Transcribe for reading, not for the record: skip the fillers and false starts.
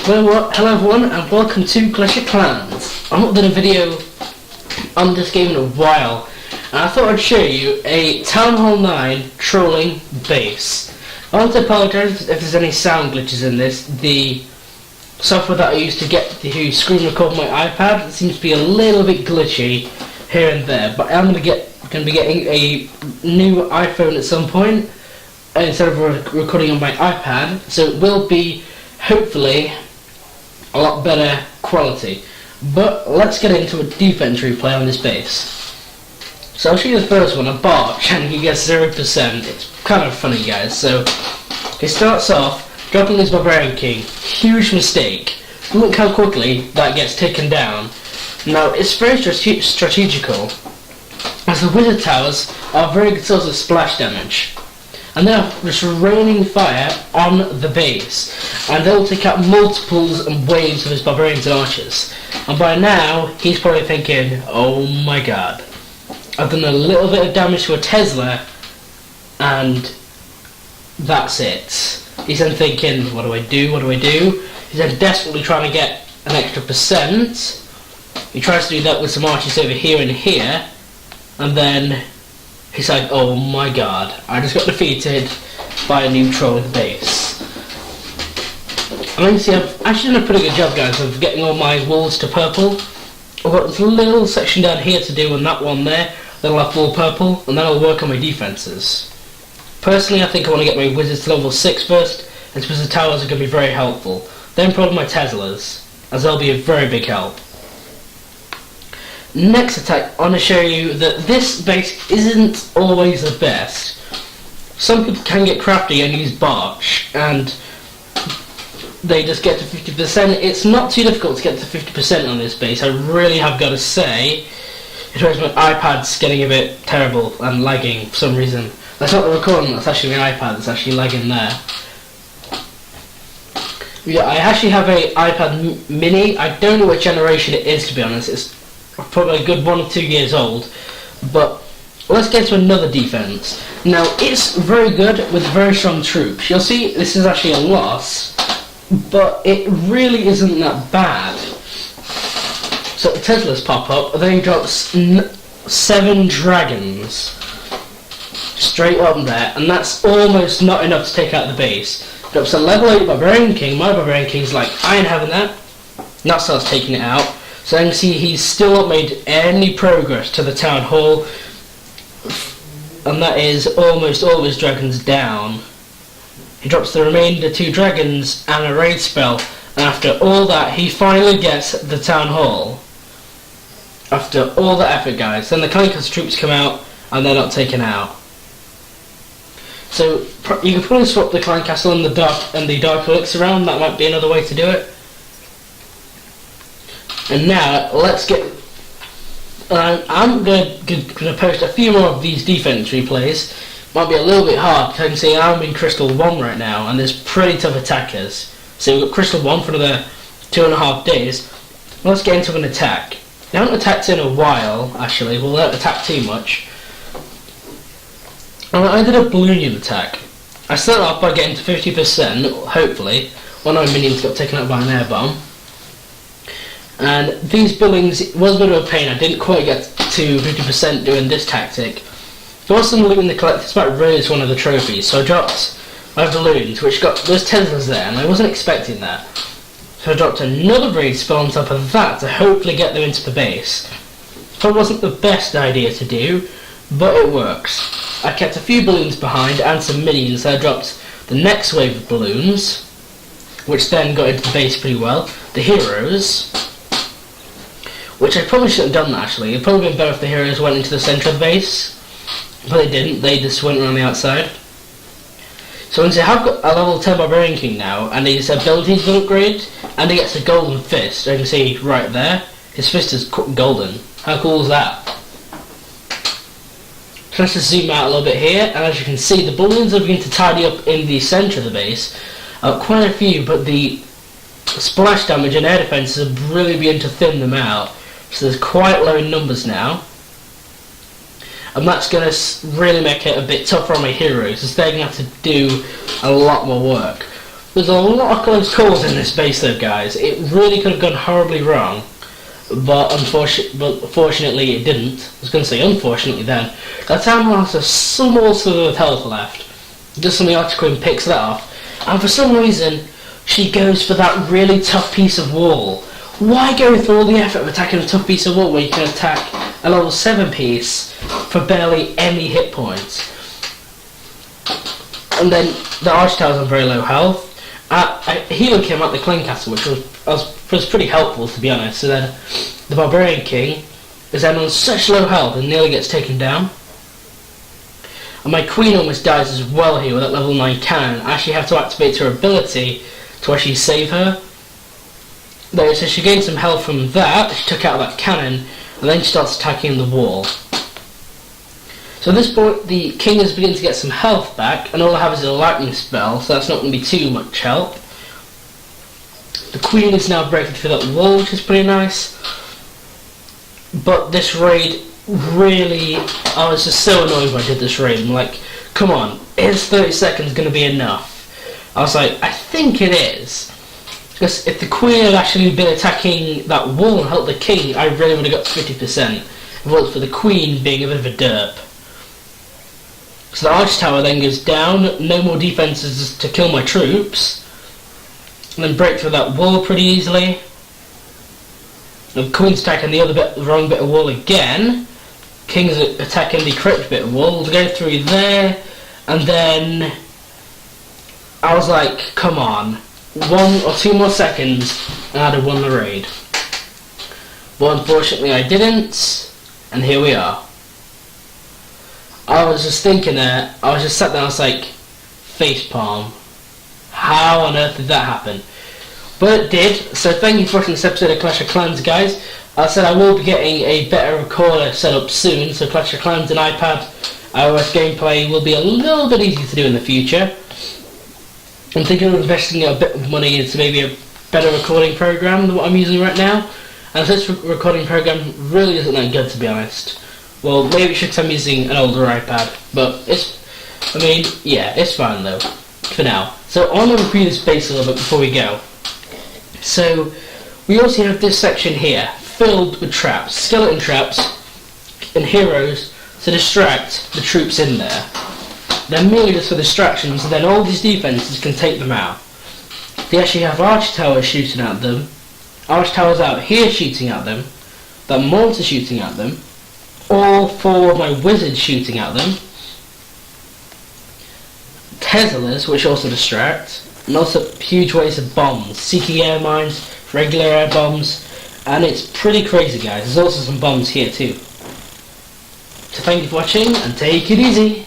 Hello everyone and welcome to Clash of Clans. I've not done a video on this game in a while and I thought I'd show you a Town Hall 9 trolling base. I want to apologise if there's any sound glitches in this. The software that I used to screen record my iPad seems to be a little bit glitchy here and there, but I'm going to be getting a new iPhone at some point instead of recording on my iPad, so it will be hopefully a lot better quality. But let's get into a defense replay on this base. So I'll show you the first one, a Barch, and he gets 0%. It's kind of funny, guys. So he starts off dropping his Barbarian King. Huge mistake. Look how quickly that gets taken down. Now it's very strategical, as the Wizard Towers are very good source of splash damage. And they're just raining fire on the base, and they'll take out multiples and waves of his barbarians and archers. And by now, he's probably thinking, oh my god, I've done a little bit of damage to a Tesla, and that's it. He's then thinking, what do I do, what do I do? He's then desperately trying to get an extra percent. He tries to do that with some archers over here and here, and then he's like, oh my god, I just got defeated by a new troll with base. And then you see I've actually done a pretty good job, guys, of getting all my walls to purple. I've got this little section down here to do and that one there, then I'll have all purple, and then I'll work on my defences. Personally, I think I want to get my wizards to level 6 first, and Wizard Towers are going to be very helpful. Then probably my Teslas, as they'll be a very big help. Next attack, I want to show you that this base isn't always the best. Some people can get crafty and use Barch, and they just get to 50%. It's not too difficult to get to 50% on this base, I really have got to say. Whereas my iPad's getting a bit terrible and lagging for some reason. That's not the recording, that's actually my iPad that's actually lagging there. Yeah, I actually have a iPad mini. I don't know what generation it is, to be honest. It's probably a good 1 or 2 years old, but let's get to another defense. Now it's very good with very strong troops. You'll see this is actually a loss, but it really isn't that bad. So the Teslas pop up, and then he drops 7 dragons straight up there, and that's almost not enough to take out the base. Drops a level 8 Barbarian King. My Barbarian King's like, I ain't having that. And that starts taking it out. So you can see he's still not made any progress to the Town Hall, and that is almost all of his dragons down. He drops the remainder 2 dragons and a raid spell, and after all that he finally gets the Town Hall. After all the effort, guys. Then the Clanker's troops come out and they're not taken out. So you can probably swap the Clan Castle and the Dark Elixir around. That might be another way to do it. And now let's get. I'm going to post a few more of these defense replays. Might be a little bit hard because I can see I'm in Crystal 1 right now, and there's pretty tough attackers. So we've got Crystal 1 for another 2.5 days. Let's get into an attack. I haven't attacked in a while, actually. We'll not attack too much. And I did a Balloonian attack. I started off by getting to 50%, hopefully. One of my minions got taken out by an air bomb. And these buildings was a bit of a pain. I didn't quite get to 50% doing this tactic. There was some loot in the collector's might raise one of the trophies, so I dropped my balloons, which got those Teslas there, and I wasn't expecting that. So I dropped another raid spell on top of that to hopefully get them into the base. Probably wasn't the best idea to do, but it works. I kept a few balloons behind and some minions, so I dropped the next wave of balloons, which then got into the base pretty well. The heroes, which I probably shouldn't have done that actually. It'd probably been better if the heroes went into the centre of the base, but they didn't. They just went around the outside. So once I have got a level 10 Barbarian King now, and his abilities upgrade, and he gets a golden fist. I can see right there, his fist is golden. How cool is that? So let's just zoom out a little bit here, and as you can see, the balloons are beginning to tidy up in the centre of the base. Quite a few, but the splash damage and air defences are really beginning to thin them out. So there's quite low in numbers now. And that's going to really make it a bit tougher on my heroes, as they're going to have to do a lot more work. There's a lot of close calls in this base though, guys. It really could have gone horribly wrong. But fortunately it didn't. I was going to say unfortunately then. That town hall has a small sliver of health left. Just when the Archer Queen picks that off. And for some reason, she goes for that really tough piece of wall. Why go through all the effort of attacking a tough piece of wall where you can attack a level 7 piece for barely any hit points? And then the Archer Tower's on very low health. Healer came out the Clan Castle, which was pretty helpful, to be honest. So then the Barbarian King is then on such low health and nearly gets taken down. And my Queen almost dies as well here with that level 9 cannon. I actually have to activate her ability to actually save her. Though, so she gained some health from that, she took out that cannon, and then she starts attacking the wall. So at this point, the King is beginning to get some health back, and all I have is a lightning spell, so that's not going to be too much help. The Queen is now breaking through that wall, which is pretty nice. But this raid, really, I was just so annoyed when I did this raid. I'm like, come on, is 30 seconds going to be enough? I was like, I think it is. Because if the Queen had actually been attacking that wall and helped the King, I really would have got 50%. If it wasn't for the Queen being a bit of a derp. So the Archer Tower then goes down, no more defences to kill my troops. And then break through that wall pretty easily. The Queen's attacking the wrong bit of wall again. King's attacking the correct bit of wall. We'll go through there, and then I was like, come on, 1 or 2 more seconds, and I'd have won the raid. But unfortunately I didn't, and here we are. I was just thinking there, I was just sat there, I was like, facepalm. How on earth did that happen? But it did, so thank you for watching this episode of Clash of Clans, guys. I said I will be getting a better recorder set up soon, so Clash of Clans and iPad iOS gameplay will be a little bit easier to do in the future. I'm thinking of investing a bit of money into maybe a better recording program than what I'm using right now. And this recording program really isn't that good, to be honest. Well, maybe it's because I'm using an older iPad, but it's fine though, for now. So I want to review this base a little bit before we go. So, we also have this section here, filled with traps, skeleton traps, and heroes to distract the troops in there. They're merely just for distractions, and then all these defences can take them out. They actually have Archer Towers shooting at them, Archer Towers out here shooting at them, that Mortar shooting at them, all 4 of my Wizards shooting at them, Teslers, which also distract, and also huge waves of bombs, seeking air mines, regular air bombs, and it's pretty crazy, guys. There's also some bombs here too. So thank you for watching, and take it easy.